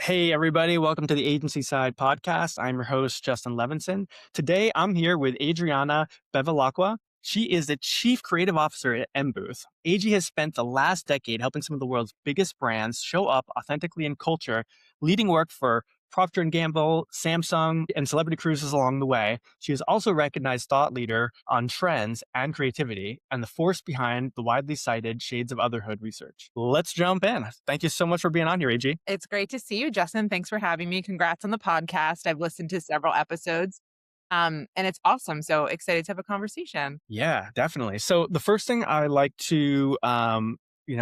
Hey, everybody. Welcome to the Agency Side podcast. I'm your host, Justin Levinson. Today, I'm here with Adrianna Bevilaqua. She is the Chief Creative Officer at M Booth. AG has spent the last decade helping some of the world's biggest brands show up authentically in culture, leading work for Procter & Gamble, Samsung, and celebrity cruises along the way. She is also a recognized thought leader on trends and creativity and the force behind the widely cited Shades of Otherhood research. Let's jump in. Thank you so much for being on here, AG. It's great to see you, Justin. Thanks for having me. Congrats on the podcast. I've listened to several episodes, and it's awesome. So excited to have a conversation. Yeah, definitely. So the first thing I like to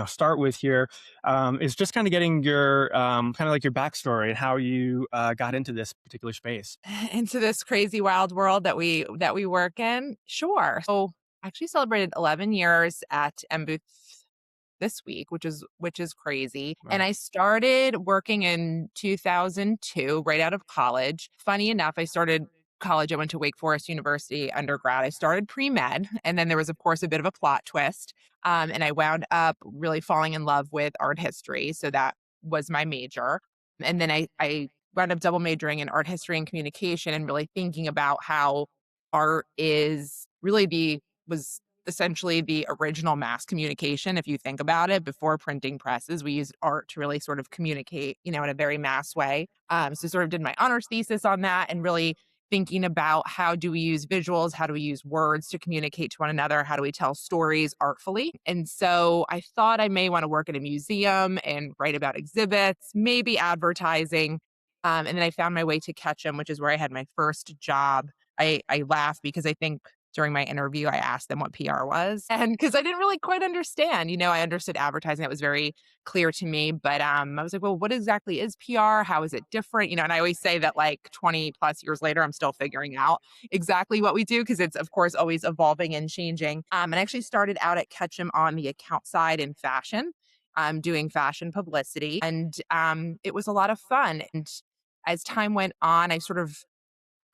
start with here is just kind of getting your kind of like your backstory and how you got into this particular space. Into this crazy, wild world that we work in. Sure. So I actually celebrated 11 years at M Booth this week, which is crazy. And Wow. I started working in 2002, right out of college. Funny enough, I started college. I went to Wake Forest University undergrad. I started pre med, and then there was, of course, a bit of a plot twist. And I wound up really falling in love with art history. So that was my major. And then I wound up double majoring in art history and communication and really thinking about how art is really was essentially the original mass communication. If you think about it, before printing presses, we used art to really sort of communicate, in a very mass way. So sort of did my honors thesis on that and really thinking about how do we use visuals, how do we use words to communicate to one another, how do we tell stories artfully. And so I thought I may want to work at a museum and write about exhibits, maybe advertising. And then I found my way to Ketchum, which is where I had my first job. I laugh because I think during my interview, I asked them what PR was. And because I didn't really quite understand, I understood advertising. That was very clear to me. But I was like, well, what exactly is PR? How is it different? And I always say that like 20 plus years later, I'm still figuring out exactly what we do because it's, of course, always evolving and changing. And I actually started out at Ketchum on the account side in fashion, doing fashion publicity. And it was a lot of fun. And as time went on, I sort of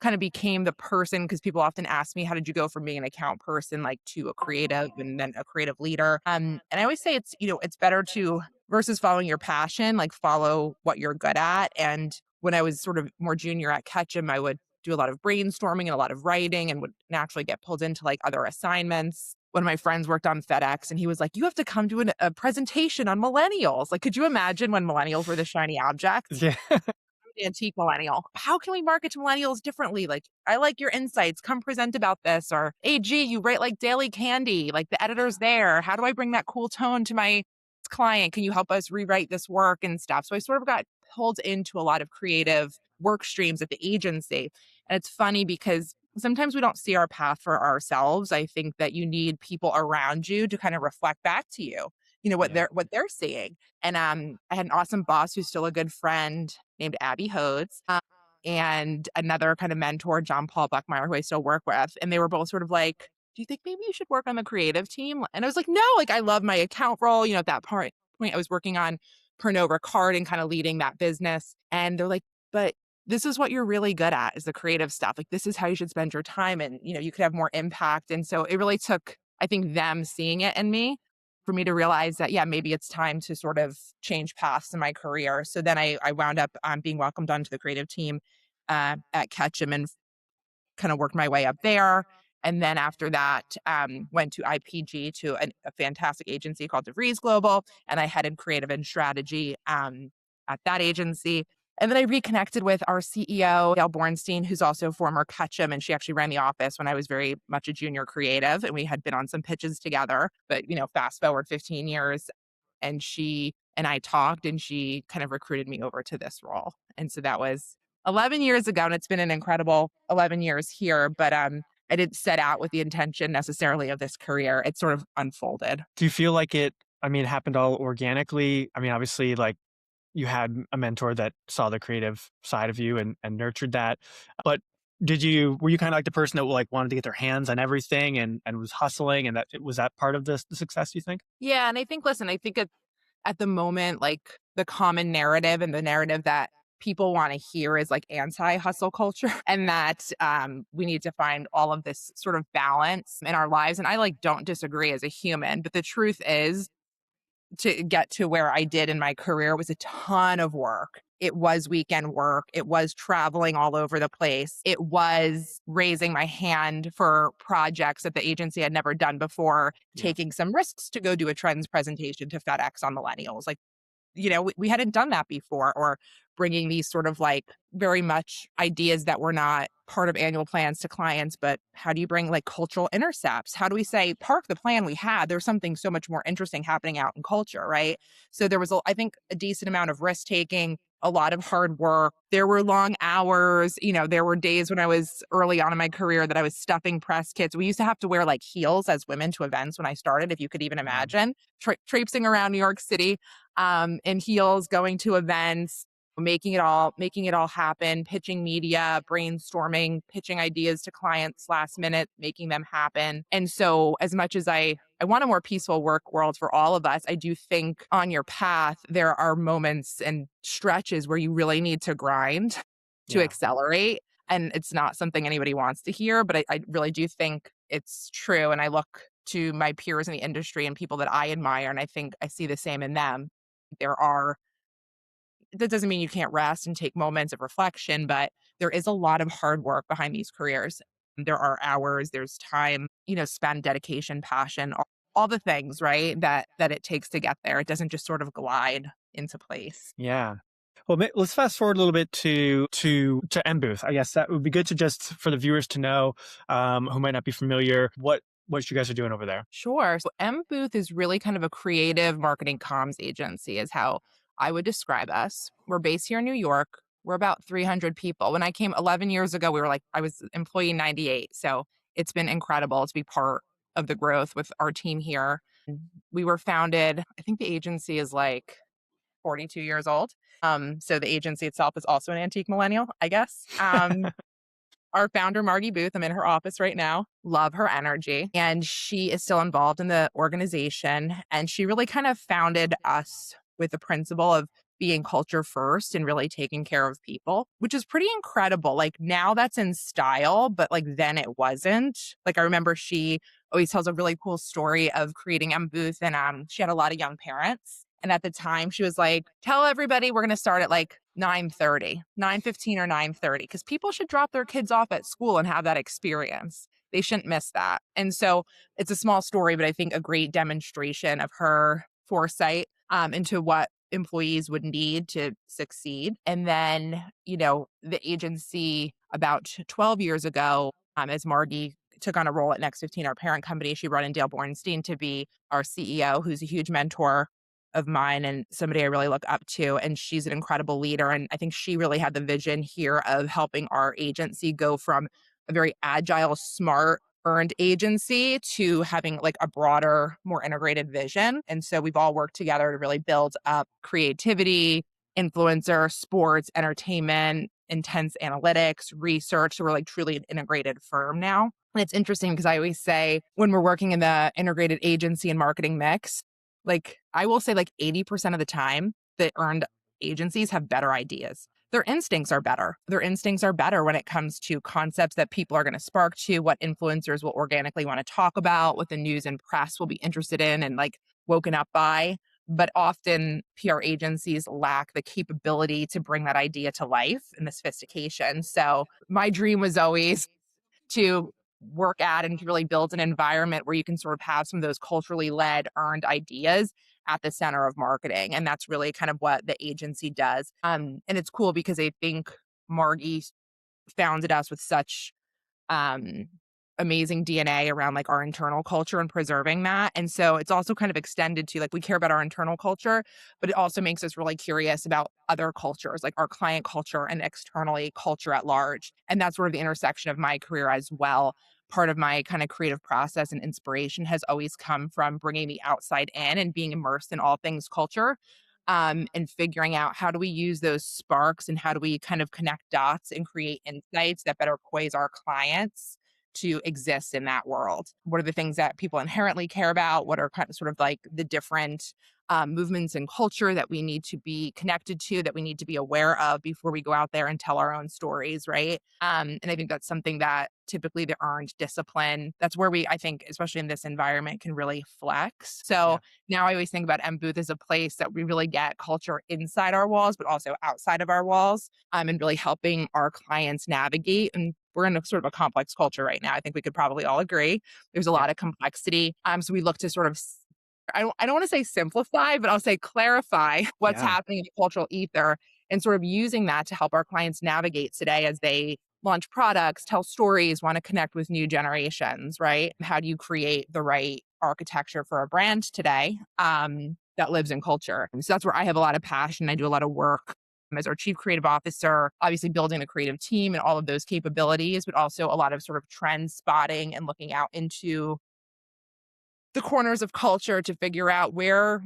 kind of became the person because people often ask me, how did you go from being an account person like to a creative and then a creative leader? And I always say it's better to versus following your passion, like follow what you're good at. And when I was sort of more junior at Ketchum, I would do a lot of brainstorming and a lot of writing and would naturally get pulled into like other assignments. One of my friends worked on FedEx and he was like, you have to come to a presentation on millennials. Like, could you imagine when millennials were the shiny object? Yeah. Antique millennial. How can we market to millennials differently? Like, I like your insights. Come present about this. Or, AG, you write like daily candy. Like the editor's there. How do I bring that cool tone to my client? Can you help us rewrite this work and stuff? So I sort of got pulled into a lot of creative work streams at the agency. And it's funny because sometimes we don't see our path for ourselves. I think that you need people around you to kind of reflect back to you, what Yeah. they're seeing. And I had an awesome boss who's still a good friend named Abby Hodes, and another kind of mentor, John Paul Buckmeyer, who I still work with. And they were both sort of like, do you think maybe you should work on the creative team? And I was like, no, like I love my account role. At that point I was working on Pernod Ricard and kind of leading that business. And they're like, but this is what you're really good at is the creative stuff. Like this is how you should spend your time and you could have more impact. And so it really took, I think, them seeing it in me for me to realize that, yeah, maybe it's time to sort of change paths in my career. So then I wound up being welcomed onto the creative team at Ketchum and kind of worked my way up there. And then after that, went to IPG to a fantastic agency called DeVries Global, and I headed creative and strategy at that agency. And then I reconnected with our CEO, Dale Bornstein, who's also former Ketchum, and she actually ran the office when I was very much a junior creative, and we had been on some pitches together. But fast forward 15 years, and she and I talked, and she kind of recruited me over to this role. And so that was 11 years ago, and it's been an incredible 11 years here. But I didn't set out with the intention necessarily of this career. It sort of unfolded. Do you feel like happened all organically? I mean, obviously, like you had a mentor that saw the creative side of you and nurtured that. But were you kind of like the person that like wanted to get their hands on everything and was hustling and was that part of the success, you think? Yeah, and listen, I think at the moment, like the common narrative and the narrative that people want to hear is like anti-hustle culture and that we need to find all of this sort of balance in our lives. And I like don't disagree as a human, but the truth is to get to where I did in my career was a ton of work. It was weekend work. It was traveling all over the place. It was raising my hand for projects that the agency had never done before, Yeah. taking some risks to go do a trends presentation to FedEx on millennials. Like, we hadn't done that before, or bringing these sort of like very much ideas that were not part of annual plans to clients. But how do you bring like cultural intercepts? How do we say, park the plan we had? There's something so much more interesting happening out in culture, right? So there was, I think, a decent amount of risk taking, a lot of hard work. There were long hours. There were days when I was early on in my career that I was stuffing press kits. We used to have to wear like heels as women to events when I started, if you could even Yeah. imagine, traipsing around New York City in heels, going to events, making it all happen, pitching media, brainstorming, pitching ideas to clients last minute, making them happen. And so as much as I want a more peaceful work world for all of us, I do think on your path there are moments and stretches where you really need to grind to Yeah. accelerate. And it's not something anybody wants to hear, but I really do think it's true. And I look to my peers in the industry and people that I admire, and I think I see the same in them. There are That doesn't mean you can't rest and take moments of reflection, but there is a lot of hard work behind these careers. There are hours, there's time, spend, dedication, passion, all the things, right? That it takes to get there. It doesn't just sort of glide into place. Yeah. Well, let's fast forward a little bit to M Booth. I guess that would be good to just for the viewers to know, who might not be familiar, what you guys are doing over there. Sure. So M Booth is really kind of a creative marketing comms agency, is how I would describe us. We're based here in New York. We're about 300 people. When I came 11 years ago, I was employee 98. So it's been incredible to be part of the growth with our team here. We were founded, I think the agency is like 42 years old. So the agency itself is also an antique millennial, I guess. Our founder, Margie Booth, I'm in her office right now. Love her energy. And she is still involved in the organization. And she really kind of founded us with the principle of being culture first and really taking care of people, which is pretty incredible. Like now that's in style, but like then it wasn't. Like I remember she always tells a really cool story of creating M Booth, and she had a lot of young parents. And at the time, she was like, tell everybody we're going to start at like 9:30, 9:15 or 9:30, because people should drop their kids off at school and have that experience. They shouldn't miss that. And so it's a small story, but I think a great demonstration of her foresight into what employees would need to succeed. And then, the agency about 12 years ago, as Margie took on a role at Next 15, our parent company, she brought in Dale Bornstein to be our CEO, who's a huge mentor of mine and somebody I really look up to. And she's an incredible leader. And I think she really had the vision here of helping our agency go from a very agile, smart, earned agency to having like a broader, more integrated vision. And so we've all worked together to really build up creativity, influencer, sports, entertainment, intense analytics, research. So we're like truly an integrated firm now. And it's interesting because I always say when we're working in the integrated agency and marketing mix, like I will say like 80% of the time, the earned agencies have better ideas. Their instincts are better. Their instincts are better when it comes to concepts that people are going to spark to, what influencers will organically want to talk about, what the news and press will be interested in and like woken up by. But often PR agencies lack the capability to bring that idea to life and the sophistication. So my dream was always to work at and to really build an environment where you can sort of have some of those culturally led earned ideas at the center of marketing. And that's really kind of what the agency does. And it's cool because I think Margie founded us with such um, amazing DNA around like our internal culture and preserving that. And so it's also kind of extended to like we care about our internal culture, but it also makes us really curious about other cultures, like our client culture and externally culture at large. And that's sort of the intersection of my career as well. Part of my kind of creative process and inspiration has always come from bringing the outside in and being immersed in all things culture. And figuring out how do we use those sparks and how do we kind of connect dots and create insights that better poise our clients to exist in that world. What are the things that people inherently care about? What are kind of sort of like the different movements and culture that we need to be connected to, that we need to be aware of before we go out there and tell our own stories, right? And I think that's something that typically the earned discipline, that's where we, I think, especially in this environment, can really flex. Yeah. So now I always think about M Booth as a place that we really get culture inside our walls, but also outside of our walls, and really helping our clients navigate. And we're in a sort of a complex culture right now. I think we could probably all agree. There's a Yeah. lot of complexity. So we look to sort of I don't want to say simplify, but I'll say clarify what's Yeah. happening in the cultural ether and sort of using that to help our clients navigate today as they launch products, tell stories, want to connect with new generations, right? How do you create the right architecture for a brand today that lives in culture? And so that's where I have a lot of passion. I do a lot of work as our chief creative officer, obviously building a creative team and all of those capabilities, but also a lot of sort of trend spotting and looking out into the corners of culture to figure out where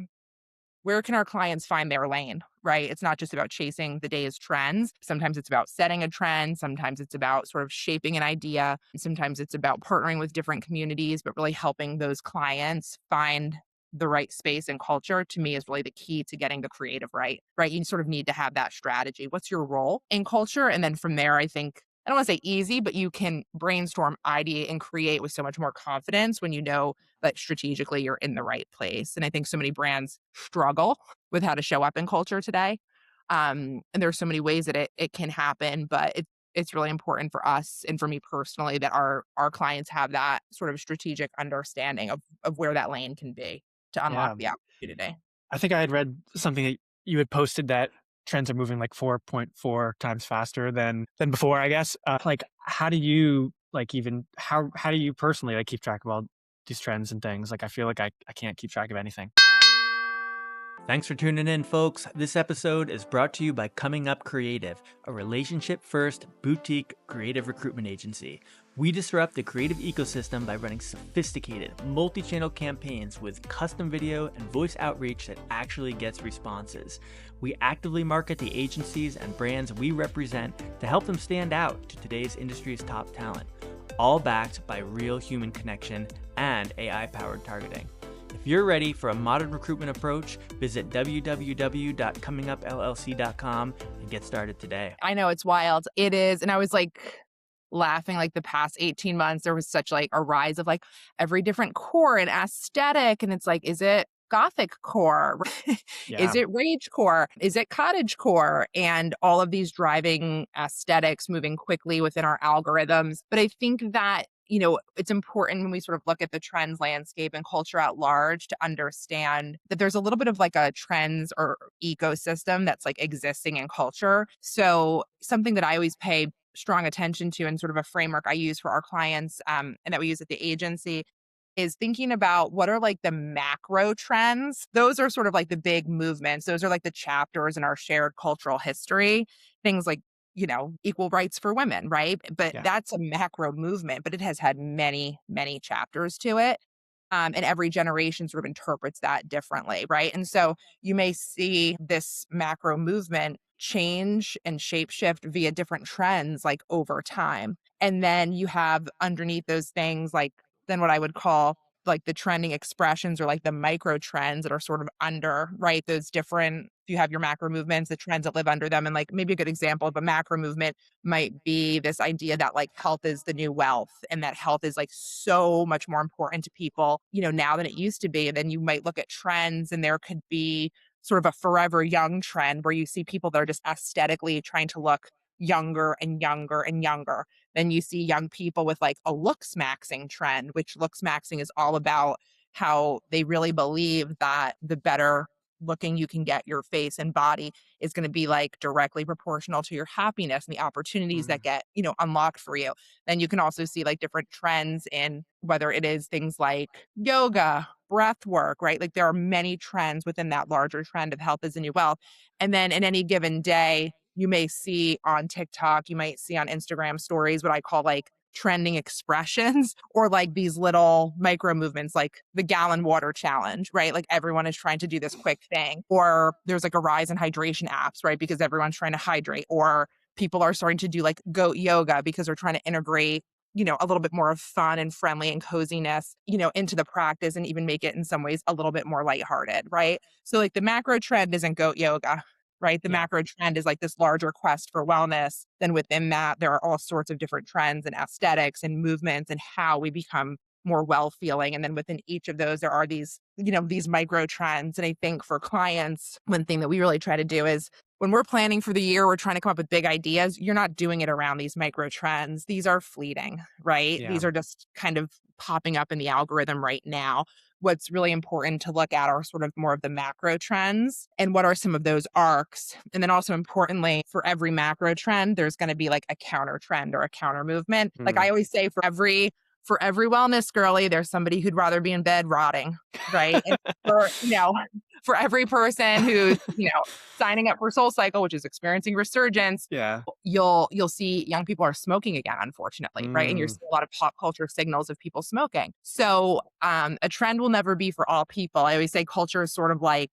can our clients find their lane, right? It's not just about chasing the day's trends. Sometimes it's about setting a trend. Sometimes it's about sort of shaping an idea. Sometimes it's about partnering with different communities, but really helping those clients find the right space and culture, to me, is really the key to getting the creative right? You sort of need to have that strategy. What's your role in culture? And then from there, I think, I don't want to say easy, but you can brainstorm, ideate, and create with so much more confidence when you know that strategically you're in the right place. And I think so many brands struggle with how to show up in culture today. And there's so many ways that it can happen, but it's really important for us and for me personally that our clients have that sort of strategic understanding of where that lane can be to unlock Yeah. the opportunity. I think I had read something that you had posted that trends are moving like 4.4 times faster than before, I guess. Like, how do you like even how do you personally like keep track of all these trends and things? Like, I feel like I can't keep track of anything. Thanks for tuning in, folks. This episode is brought to you by Coming Up Creative, a relationship first boutique creative recruitment agency. We disrupt the creative ecosystem by running sophisticated, multi channel campaigns with custom video and voice outreach that actually gets responses. We actively market the agencies and brands we represent to help them stand out to today's industry's top talent, all backed by real human connection and AI powered targeting. If you're ready for a modern recruitment approach, visit www.comingupllc.com and get started today. I know it's wild. It is. And I was like laughing like the past 18 months, there was such like a rise of like every different core and aesthetic. And it's like, is it gothic core? Is Yeah. it rage core? Is it cottage core? And all of these driving aesthetics moving quickly within our algorithms. But I think that it's important when we sort of look at the trends landscape and culture at large to understand that there's a little bit of like a trends or ecosystem that's like existing in culture. So something that I always pay strong attention to and sort of a framework I use for our clients and that we use at the agency is thinking about what are like the macro trends. Those are sort of like the big movements. Those are like the chapters in our shared cultural history. Things like equal rights for women, right? But Yeah. that's a macro movement, but it has had many, many chapters to it. And every generation sort of interprets that differently, right? And so you may see this macro movement change and shapeshift via different trends like over time. And then you have underneath those things like then what I would call like the trending expressions or like the micro trends that are sort of under, right? Those different, if you have your macro movements, the trends that live under them. And like maybe a good example of a macro movement might be this idea that like health is the new wealth and that health is like so much more important to people, now than it used to be. And then you might look at trends and there could be sort of a forever young trend where you see people that are just aesthetically trying to look younger and younger and younger. Then you see young people with like a looks maxing trend, which looks maxing is all about how they really believe that the better looking you can get your face and body is going to be like directly proportional to your happiness and the opportunities that Mm. get, unlocked for you. Then you can also see like different trends in whether it is things like yoga, breath work, right? Like there are many trends within that larger trend of health is the new wealth. And then in any given day, you may see on TikTok, you might see on Instagram stories, what I call like trending expressions or like these little micro movements, like the gallon water challenge, right? Like everyone is trying to do this quick thing, or there's like a rise in hydration apps, right? Because everyone's trying to hydrate, or people are starting to do like goat yoga because they're trying to integrate a little bit more of fun and friendly and coziness, into the practice and even make it in some ways a little bit more lighthearted, right? So like the macro trend isn't goat yoga, right? The Yeah. macro trend is like this larger quest for wellness. Then within that, there are all sorts of different trends and aesthetics and movements and how we become more well feeling. And then within each of those, there are these micro trends. And I think for clients, one thing that we really try to do is when we're planning for the year, we're trying to come up with big ideas. You're not doing it around these micro trends. These are fleeting, right? Yeah. These are just kind of popping up in the algorithm right now. What's really important to look at are sort of more of the macro trends and what are some of those arcs. And then also importantly, for every macro trend, there's going to be like a counter trend or a counter movement. Like Mm. I always say, for every wellness girly, there's somebody who'd rather be in bed rotting, right? And for every person who's, signing up for Soul Cycle, which is experiencing resurgence, Yeah. you'll see young people are smoking again, unfortunately, right? And you're Mm. seeing a lot of pop culture signals of people smoking. So a trend will never be for all people. I always say culture is sort of like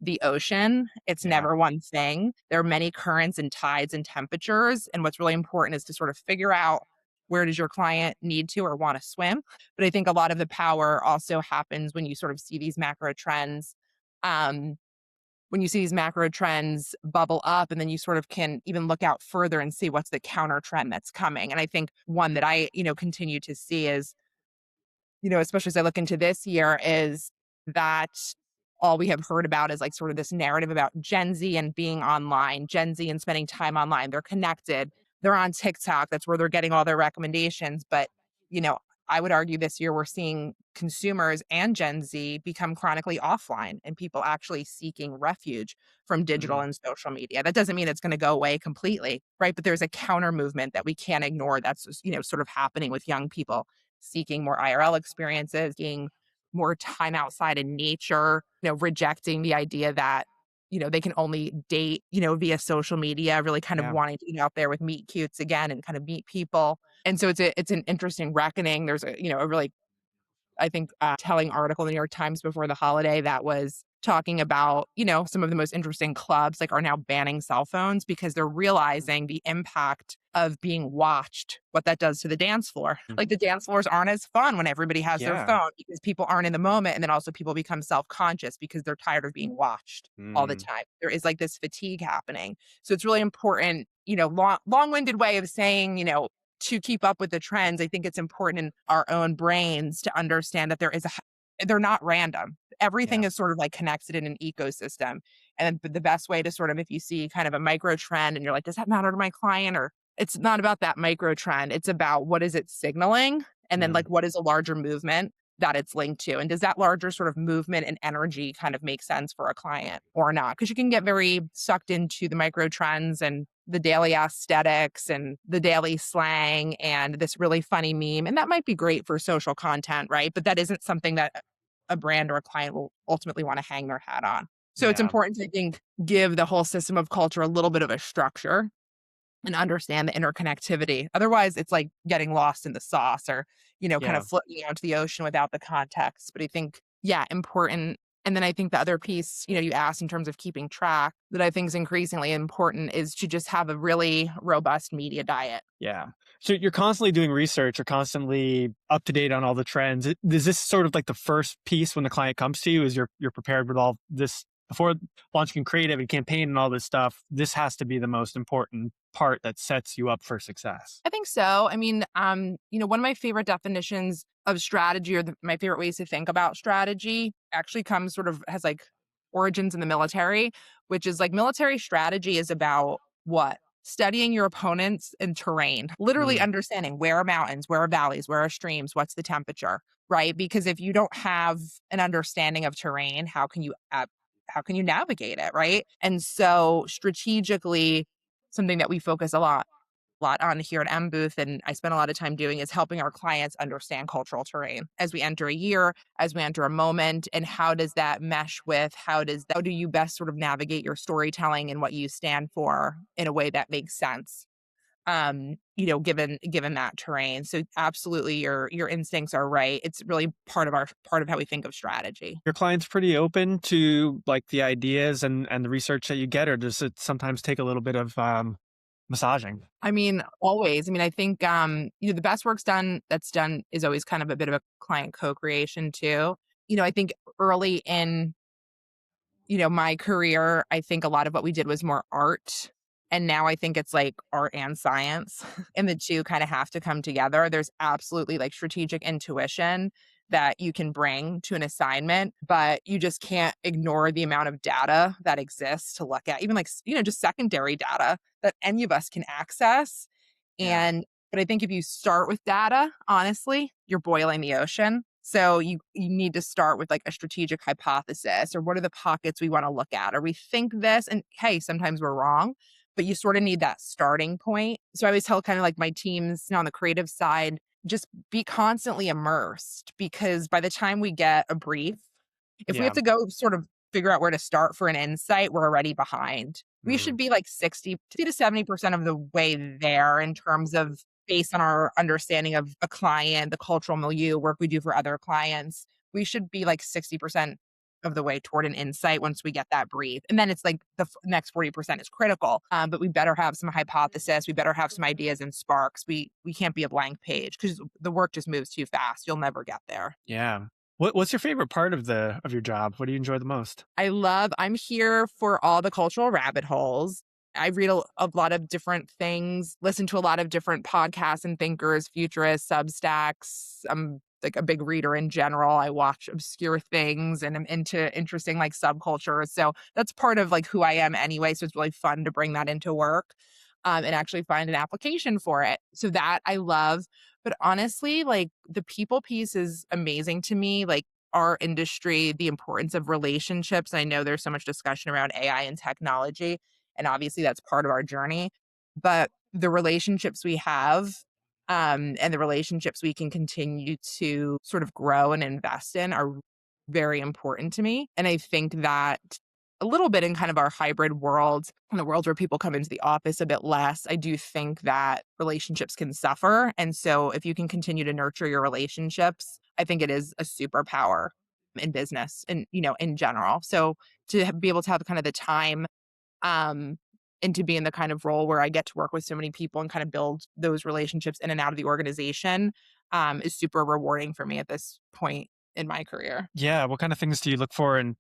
the ocean. It's Yeah. never one thing. There are many currents and tides and temperatures. And what's really important is to sort of figure out where does your client need to or want to swim. But I think a lot of the power also happens when you sort of see these macro trends. Um, when you see these macro trends bubble up, and then you sort of can even look out further and see what's the counter trend that's coming. And I think one that I, continue to see is, especially as I look into this year, is that all we have heard about is like sort of this narrative about Gen Z and being online, Gen Z and spending time online. They're connected. They're on TikTok. That's where they're getting all their recommendations. But, you know, I would argue this year we're seeing consumers and Gen Z become chronically offline and people actually seeking refuge from digital Mm. and social media. That doesn't mean it's going to go away completely, right? But there's a counter movement that we can't ignore that's just, sort of happening with young people seeking more IRL experiences, seeking more time outside in nature, rejecting the idea that, they can only date, via social media, really kind of Yeah. wanting to get out there with meet cutes again and kind of meet people. And so it's an interesting reckoning. There's a really, I think, telling article in the New York Times before the holiday that was talking about, some of the most interesting clubs like are now banning cell phones because they're realizing the impact of being watched, what that does to the dance floor. Mm. Like the dance floors aren't as fun when everybody has their Yeah. phone because people aren't in the moment. And then also people become self-conscious because they're tired of being watched all the Mm. time. There is like this fatigue happening. So it's really important, long-winded way of saying, to keep up with the trends, I think it's important in our own brains to understand that they're not random. Everything Yeah. is sort of like connected in an ecosystem. And the best way to sort of, if you see kind of a micro trend and you're like, does that matter to my client? Or it's not about that micro trend. It's about what is it signaling? And then Mm. like, what is a larger movement that it's linked to? And does that larger sort of movement and energy kind of make sense for a client or not? Because you can get very sucked into the micro trends and the daily aesthetics and the daily slang and this really funny meme. And that might be great for social content, right? But that isn't something that a brand or a client will ultimately want to hang their hat on. So it's Yeah. important to, I think, give the whole system of culture a little bit of a structure and understand the interconnectivity. Otherwise, it's like getting lost in the sauce or, kind Yeah. of floating out to the ocean without the context. But I think, yeah, important. And then I think the other piece, you asked in terms of keeping track that I think is increasingly important is to just have a really robust media diet. Yeah. So you're constantly doing research, you're constantly up to date on all the trends. Is this sort of like the first piece when the client comes to you? Is you're prepared with all this before launching creative and campaign and all this stuff? This has to be the most important part that sets you up for success. I think so. I mean, one of my favorite definitions of strategy or my favorite ways to think about strategy actually comes sort of has like origins in the military, which is like military strategy is about what? Studying your opponents and terrain, literally Mm. understanding where are mountains, where are valleys, where are streams, what's the temperature, right? Because if you don't have an understanding of terrain, how can you navigate it, right? And so strategically, something that we focus a lot on here at M Booth, and I spend a lot of time doing is helping our clients understand cultural terrain as we enter a year, as we enter a moment, and how does that mesh with how do you best sort of navigate your storytelling and what you stand for in a way that makes sense. Given that terrain. So absolutely your instincts are right. It's really part of how we think of strategy. Your client's pretty open to like the ideas and the research that you get, or does it sometimes take a little bit of massaging. I mean, always. I mean, I think the best work's done that's done is always kind of a bit of a client co-creation too. I think early in my career, I think a lot of what we did was more art. And now I think it's like art and science, and the two kind of have to come together. There's absolutely like strategic intuition that you can bring to an assignment, but you just can't ignore the amount of data that exists to look at, even like, just secondary data that any of us can access. Yeah. But I think if you start with data, honestly, you're boiling the ocean. So you need to start with like a strategic hypothesis, or what are the pockets we want to look at, or we think this, and hey, sometimes we're wrong, but you sort of need that starting point. So I always tell kind of like my teams on the creative side, just be constantly immersed, because by the time we get a brief, if we have Yeah. to go sort of figure out where to start for an insight, we're already behind. We should Mm. be like 60 to 70% of the way there in terms of based on our understanding of a client, the cultural milieu, work we do for other clients. We should be like 60% of the way toward an insight once we get that brief. And then it's like the next 40% is critical. But we better have some hypothesis. We better have some ideas and sparks. We can't be a blank page because the work just moves too fast. You'll never get there. Yeah. What's your favorite part of your job? What do you enjoy the most? I'm here for all the cultural rabbit holes. I read a lot of different things, listen to a lot of different podcasts and thinkers, futurists, Substacks. I'm like a big reader in general. I watch obscure things and I'm into interesting like subcultures. So that's part of like who I am anyway. So it's really fun to bring that into work, and actually find an application for it. So that I love. But honestly, like the people piece is amazing to me. Like our industry, the importance of relationships. I know there's so much discussion around AI and technology, and obviously that's part of our journey. But the relationships we have, and the relationships we can continue to sort of grow and invest in are very important to me. And I think that a little bit in kind of our hybrid world, in the world where people come into the office a bit less, I do think that relationships can suffer. And so if you can continue to nurture your relationships, I think it is a superpower in business and, in general. So to be able to have kind of the time, um, and to be in the kind of role where I get to work with so many people and kind of build those relationships in and out of the organization, is super rewarding for me at this point in my career. Yeah. What kind of things do you look for in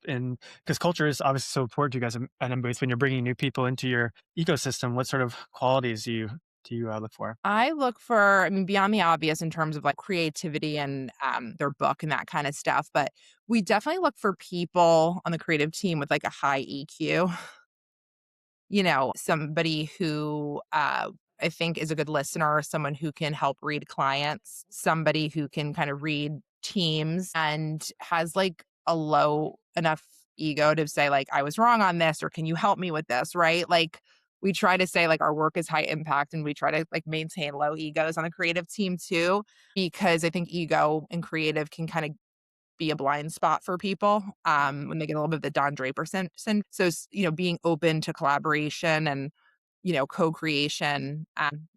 because culture is obviously so important to you guys at Embooth when you're bringing new people into your ecosystem? What sort of qualities do you look for? I look for, I mean, beyond the obvious in terms of like creativity and their book and that kind of stuff, but we definitely look for people on the creative team with like a high EQ. Somebody who I think is a good listener, someone who can help read clients, somebody who can kind of read teams and has like a low enough ego to say, like, I was wrong on this, or can you help me with this? Right. Like, we try to say, like, our work is high impact and we try to like maintain low egos on the creative team too, because I think ego and creative can kind of be a blind spot for people, when they get a little bit of the Don Draper So, being open to collaboration and, co-creation.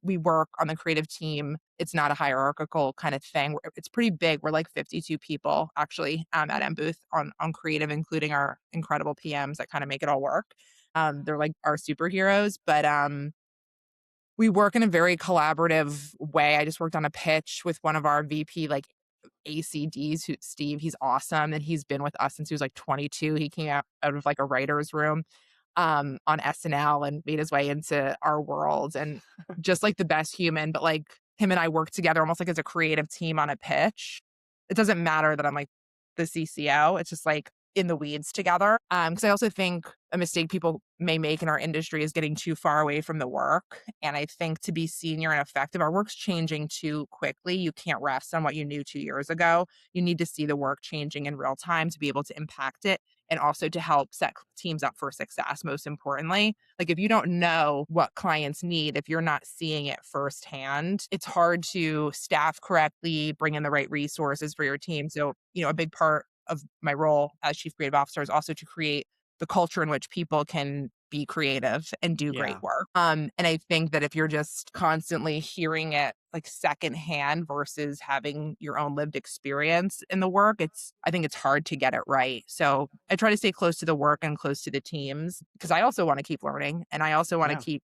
We work on the creative team. It's not a hierarchical kind of thing. It's pretty big. We're like 52 people actually, at M Booth on creative, including our incredible PMs that kind of make it all work. They're like our superheroes, but we work in a very collaborative way. I just worked on a pitch with one of our VP like ACDs, Steve, he's awesome, and he's been with us since he was like 22. He came out of like a writer's room, on SNL and made his way into our world, and just like the best human. But like him and I work together almost like as a creative team on a pitch. It doesn't matter that I'm like the CCO. It's just like in the weeds together. Because I also think a mistake people may make in our industry is getting too far away from the work. And I think to be senior and effective, our work's changing too quickly. You can't rest on what you knew 2 years ago. You need to see the work changing in real time to be able to impact it, and also to help set teams up for success, most importantly. Like, if you don't know what clients need, if you're not seeing it firsthand, it's hard to staff correctly, bring in the right resources for your team. So, a big part of my role as chief creative officer is also to create the culture in which people can be creative and do great Yeah. work. And I think that if you're just constantly hearing it like secondhand versus having your own lived experience in the work, I think it's hard to get it right. So I try to stay close to the work and close to the teams, because I also want to keep learning and I also want to Yeah. keep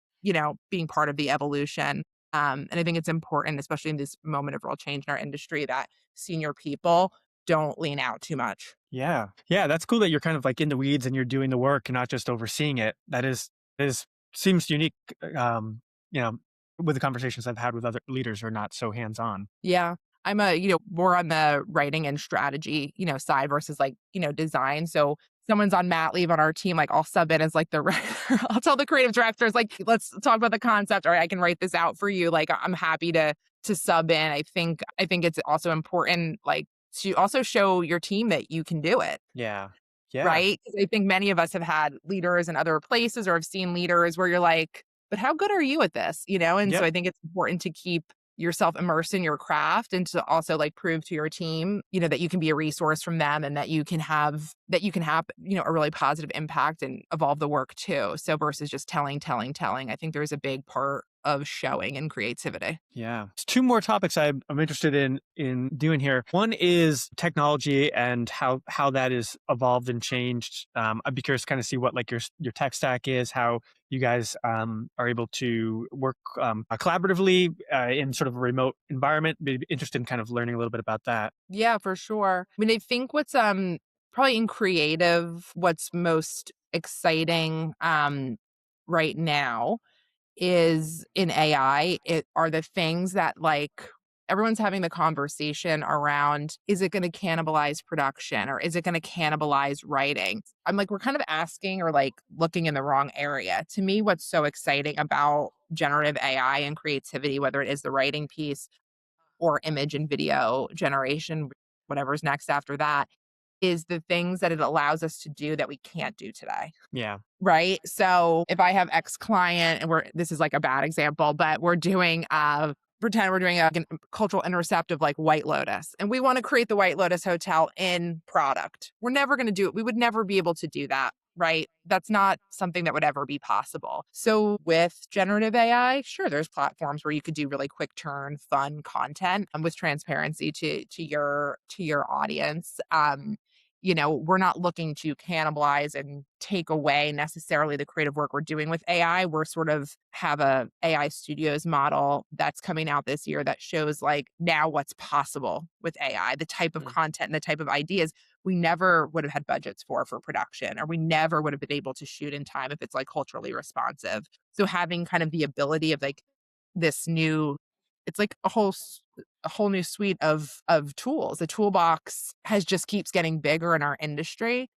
being part of the evolution. And I think it's important, especially in this moment of real change in our industry, that senior people don't lean out too much. Yeah. Yeah. That's cool that you're kind of like in the weeds and you're doing the work and not just overseeing it. Is seems unique, you know, with the conversations I've had with other leaders who are not so hands on. Yeah. I'm more on the writing and strategy, side versus like, design. So someone's on mat leave on our team, like I'll sub in as like the writer. I'll tell the creative directors, like, let's talk about the concept, or I can write this out for you. Like I'm happy to sub in. I think it's also important, like, to also show your team that you can do it. Yeah. Yeah. Right? 'Cause I think many of us have had leaders in other places or have seen leaders where you're like, "But how good are you at this?" And so Yep. I think it's important to keep yourself immersed in your craft and to also, like, prove to your team, that you can be a resource from them and that you can have, a really positive impact and evolve the work too. So versus just telling, telling, telling, I think there's a big part of showing and creativity. Yeah. Two more topics I'm interested in doing here. One is technology and how that is evolved and changed. I'd be curious to kind of see what like your tech stack is, how you guys are able to work collaboratively in sort of a remote environment. Be interested in kind of learning a little bit about that. Yeah, for sure. I mean, I think what's probably in creative, what's most exciting right now is in AI. It are the things that, like, everyone's having the conversation around, is it going to cannibalize production or is it going to cannibalize writing? I'm like, we're kind of asking or like looking in the wrong area. To me, what's so exciting about generative AI and creativity, whether it is the writing piece or image and video generation, whatever's next after that, is the things that it allows us to do that we can't do today. Yeah. Right? So if I have X client and this is like a bad example, but we're doing pretend we're doing a cultural intercept of like White Lotus and we want to create the White Lotus Hotel in product. We're never going to do it. We would never be able to do that. Right? That's not something that would ever be possible. So with generative AI, sure, there's platforms where you could do really quick turn, fun content with transparency to your audience. We're not looking to cannibalize and take away necessarily the creative work we're doing with AI. We're sort of have a AI studios model that's coming out this year that shows like now what's possible with AI, the type of Mm. content and the type of ideas we never would have had budgets for production, or we never would have been able to shoot in time if it's like culturally responsive. So having kind of the ability of like this new, it's like a whole new suite of tools. The toolbox has just keeps getting bigger in our industry.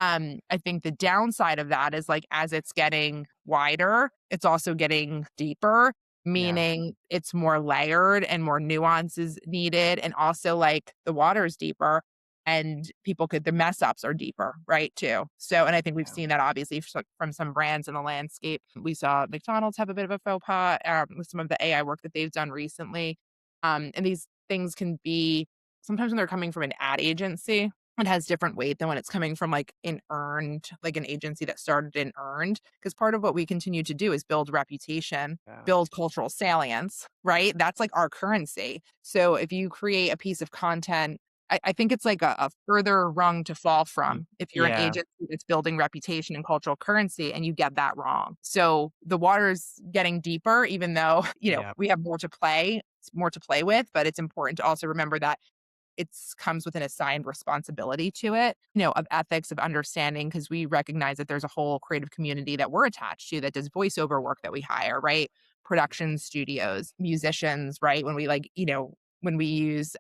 I think the downside of that is like as it's getting wider, it's also getting deeper, Yeah. meaning it's more layered and more nuances needed. And also like the water is deeper and the mess ups are deeper, right? Too. So, and I think we've Yeah. seen that obviously from some brands in the landscape. We saw McDonald's have a bit of a faux pas with some of the AI work that they've done recently. And these things can be sometimes when they're coming from an ad agency, it has different weight than when it's coming from like an agency that started in earned. Because part of what we continue to do is build reputation, Yeah. build cultural salience, right? That's like our currency. So if you create a piece of content, I think it's like a further rung to fall Mm. from if you're an Yeah. agency that's building reputation and cultural currency and you get that wrong. So the water's getting deeper, even though, Yeah. we have more to play with, but it's important to also remember that it's comes with an assigned responsibility to it, of ethics, of understanding, because we recognize that there's a whole creative community that we're attached to that does voiceover work that we hire, right? Production studios, musicians, right? When we when we use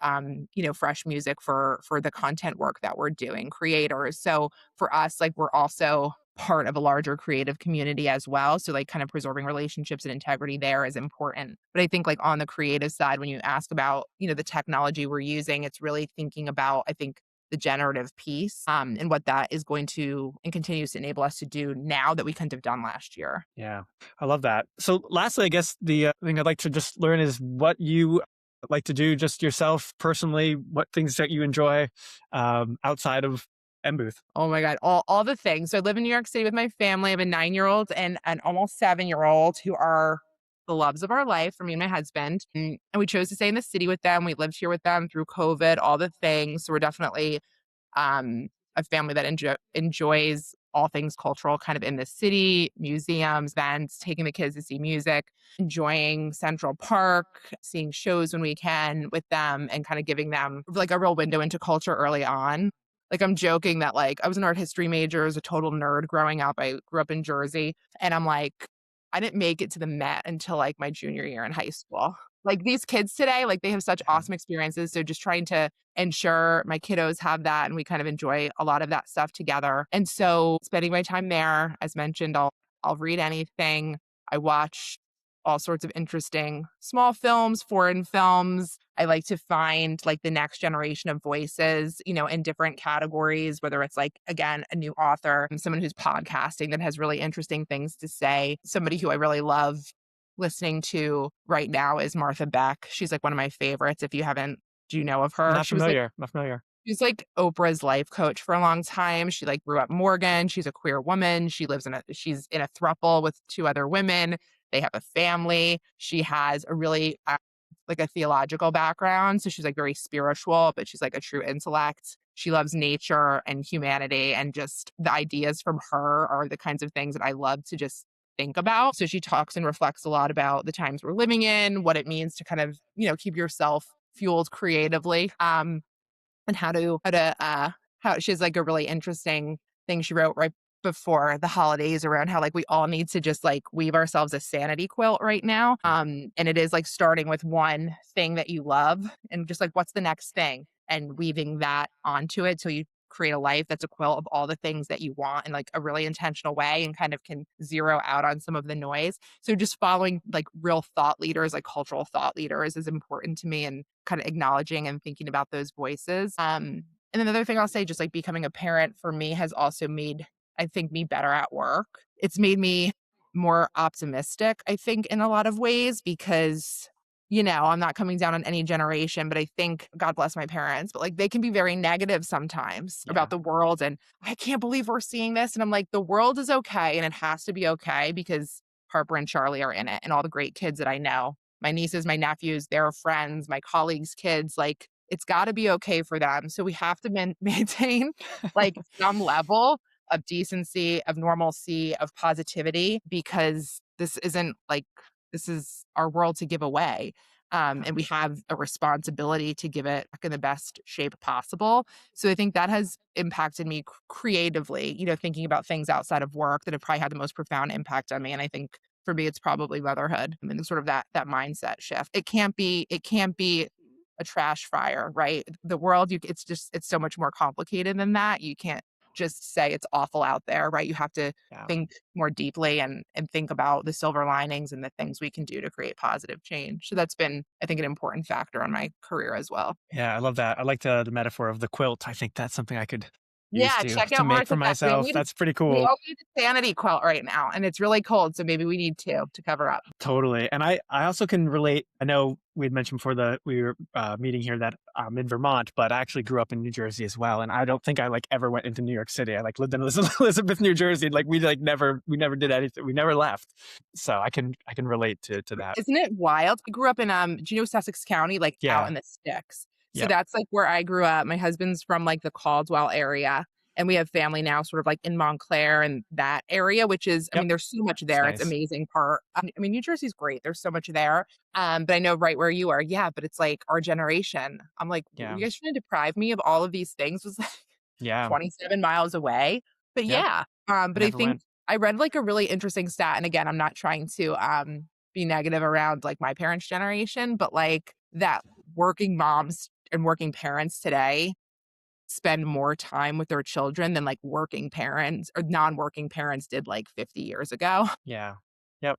fresh music for the content work that we're doing, creators. So for us, like we're also part of a larger creative community as well. So like kind of preserving relationships and integrity there is important. But I think like on the creative side, when you ask about, the technology we're using, it's really thinking about, I think, the generative piece and what that is going to and continues to enable us to do now that we couldn't have done last year. Yeah. I love that. So lastly, I guess the thing I'd like to just learn is what you like to do just yourself personally, what things that you enjoy outside of M Booth. Oh my God, all the things. So I live in New York City with my family. I have a 9-year-old and an almost 7-year-old who are the loves of our life for me and my husband. And we chose to stay in the city with them. We lived here with them through COVID, all the things. So we're definitely a family that enjoys all things cultural kind of in the city, museums, events, taking the kids to see music, enjoying Central Park, seeing shows when we can with them, and kind of giving them like a real window into culture early on. Like I'm joking that like I was an art history major, as a total nerd growing up. I grew up in Jersey, and I'm like, I didn't make it to the Met until like my junior year in high school. Like these kids today, like they have such Yeah. awesome experiences. So just trying to ensure my kiddos have that, and we kind of enjoy a lot of that stuff together. And so spending my time there, as mentioned, I'll read anything. I watch all sorts of interesting small films, foreign films. I like to find like the next generation of voices, in different categories, whether it's like, again, a new author, someone who's podcasting that has really interesting things to say. Somebody who I really love listening to right now is Martha Beck. She's like one of my favorites. If you haven't, do you know of her? Not familiar. Not familiar. She's like Oprah's life coach for a long time. She like grew up in Morgan. She's a queer woman. She's in a throuple with two other women. They have a family. She has a really like a theological background. So she's like very spiritual, but she's like a true intellect. She loves nature and humanity, and just the ideas from her are the kinds of things that I love to just think about. So she talks and reflects a lot about the times we're living in, what it means to kind of, keep yourself fueled creatively. And how she has like a really interesting thing she wrote right before the holidays around how like we all need to just like weave ourselves a sanity quilt right now. And it is like starting with one thing that you love and just like what's the next thing, and weaving that onto it till you create a life that's a quilt of all the things that you want in like a really intentional way, and kind of can zero out on some of the noise. So just following like real thought leaders, like cultural thought leaders, is important to me, and kind of acknowledging and thinking about those voices. And then another thing I'll say, just like becoming a parent for me has also made, I think, me better at work. It's made me more optimistic, I think, in a lot of ways, because I'm not coming down on any generation, but I think, God bless my parents, but like they can be very negative sometimes Yeah. about the world. And I can't believe we're seeing this. And I'm like, the world is okay, and it has to be okay because Harper and Charlie are in it, and all the great kids that I know, my nieces, my nephews, their friends, my colleagues' kids, like it's got to be okay for them. So we have to maintain like some level of decency, of normalcy, of positivity, because this is our world to give away. And we have a responsibility to give it back in the best shape possible. So I think that has impacted me creatively, thinking about things outside of work that have probably had the most profound impact on me. And I think for me, it's probably motherhood. I mean, sort of that mindset shift. It can't be a trash fire, right? The world, it's so much more complicated than that. You can't just say it's awful out there, right? You have to Yeah. think more deeply, and think about the silver linings and the things we can do to create positive change. So that's been, I think, an important factor on my career as well. Yeah, I love that. I like the metaphor of the quilt. I think that's something I could use Yeah, to check to out make for Martha Beck. myself. That's pretty We cool. all need a sanity quilt right now, and it's really cold, so maybe we need two to cover up. Totally. And I also can relate. I know we had mentioned before we were meeting here that I'm in Vermont, but I actually grew up in New Jersey as well. And I don't think I like ever went into New York City. I like lived in Elizabeth, New Jersey. Like we never did anything. We never left. So I can relate to that. Isn't it wild? I grew up in do you know Sussex County, like out Yeah. in the sticks? So Yep. that's like where I grew up. My husband's from like the Caldwell area, and we have family now sort of like in Montclair and that area, which is, I Yep. mean, there's so much It's there. It's nice. amazing part. I mean, New Jersey's great. There's so much there. But I know right where you are. Yeah, but it's like our generation. I'm like, Yeah. you guys trying to deprive me of all of these things was like Yeah. 27 miles away. But Yep. yeah, I but I never think went. I read like a really interesting stat. And again, I'm not trying to be negative around like my parents' generation, but like that working moms and working parents today spend more time with their children than like working parents or non-working parents did like 50 years ago, Yeah. Yep.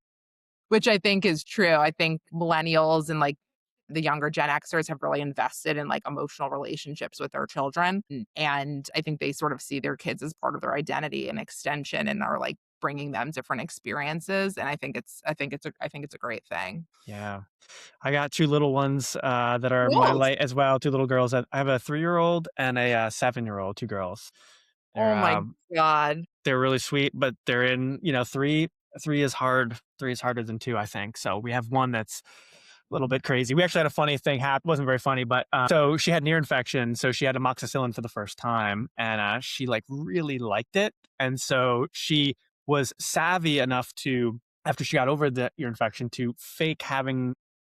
which I think is true. I think millennials and like the younger Gen Xers have really invested in like emotional relationships with their children. And I think they sort of see their kids as part of their identity and extension, and are like bringing them different experiences. And I think it's a great thing. Yeah. I got two little ones that are my Cool. light as well. Two little girls. I have a 3-year-old and a 7-year-old. Two girls. They're Oh my God. they're really sweet, but they're in three. Three is hard. Three is harder than two, I think. So we have one that's little bit crazy. We actually had a funny thing happen. It wasn't very funny, but so she had an ear infection. So she had amoxicillin for the first time, and she like really liked it. And so she was savvy enough to, after she got over the ear infection, to fake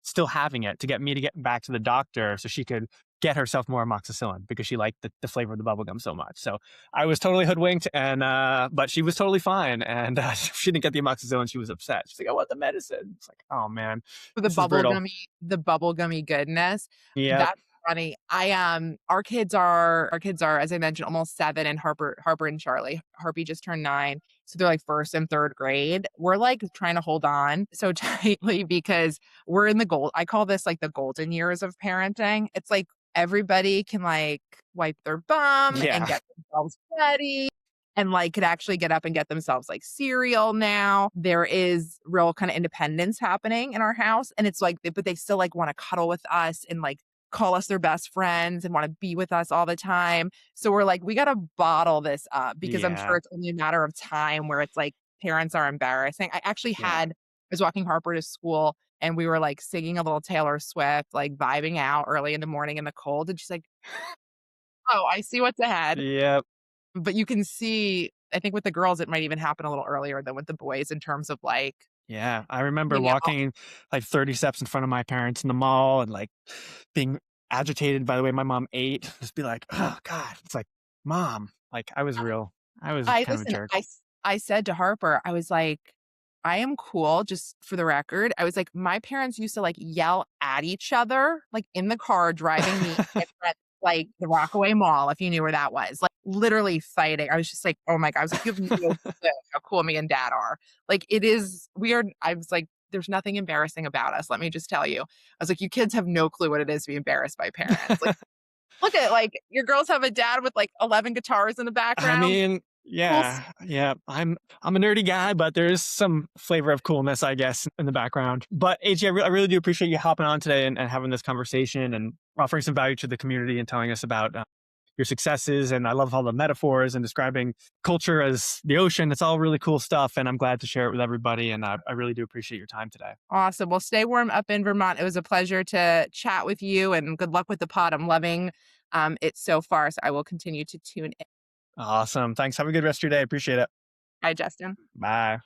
still having it to get me to get back to the doctor so she could get herself more amoxicillin because she liked the flavor of the bubblegum so much. So I was totally hoodwinked, and but she was totally fine. And she didn't get the amoxicillin. She was upset. She's like, I want the medicine. It's like, oh man, For this is brutal. the bubblegummy goodness. Yeah. That's funny. Our kids are, as I mentioned, almost 7, and Harper and Charlie. Harpy just turned 9. So they're like first and third grade. We're like trying to hold on so tightly because we're in I call this like the golden years of parenting. It's like everybody can like wipe their bum and Yeah. get themselves ready and like could actually get up and get themselves like cereal now. There is real kind of independence happening in our house. And it's like, but they still like want to cuddle with us and like call us their best friends and want to be with us all the time. So we're like, we got to bottle this up because I'm Yeah. sure it's only a matter of time where it's like parents are embarrassing. I actually Yeah. was walking Harper to school and we were like singing a little Taylor Swift, like vibing out early in the morning in the cold. And she's like, oh, I see what's ahead. Yep. But you can see, I think with the girls, it might even happen a little earlier than with the boys in terms of like, Yeah. I remember you know, walking like 30 steps in front of my parents in the mall and like being agitated by the way my mom ate. Just be like, oh God. It's like, Mom. Like I was kind of a jerk. I said to Harper, I was like, I am cool, just for the record. I was like, my parents used to like yell at each other, like in the car driving me at like the Rockaway Mall, if you knew where that was, like literally fighting. I was just like, oh my God. I was like, you have no clue how cool me and dad are. Like it is weird. I was like, there's nothing embarrassing about us. Let me just tell you. I was like, you kids have no clue what it is to be embarrassed by parents. Like, look at like your girls have a dad with like 11 guitars in the I background. mean, Cool. yeah. I'm a nerdy guy, but there is some flavor of coolness, I guess, in the background. But AG, I really do appreciate you hopping on today and having this conversation and offering some value to the community and telling us about your successes. And I love all the metaphors and describing culture as the ocean. It's all really cool stuff, and I'm glad to share it with everybody. And I really do appreciate your time today. Awesome. Well, stay warm up in Vermont. It was a pleasure to chat with you, and good luck with the pod. I'm loving it so far. So I will continue to tune in. Awesome. Thanks. Have a good rest of your day. Appreciate it. Bye, Justin. Bye.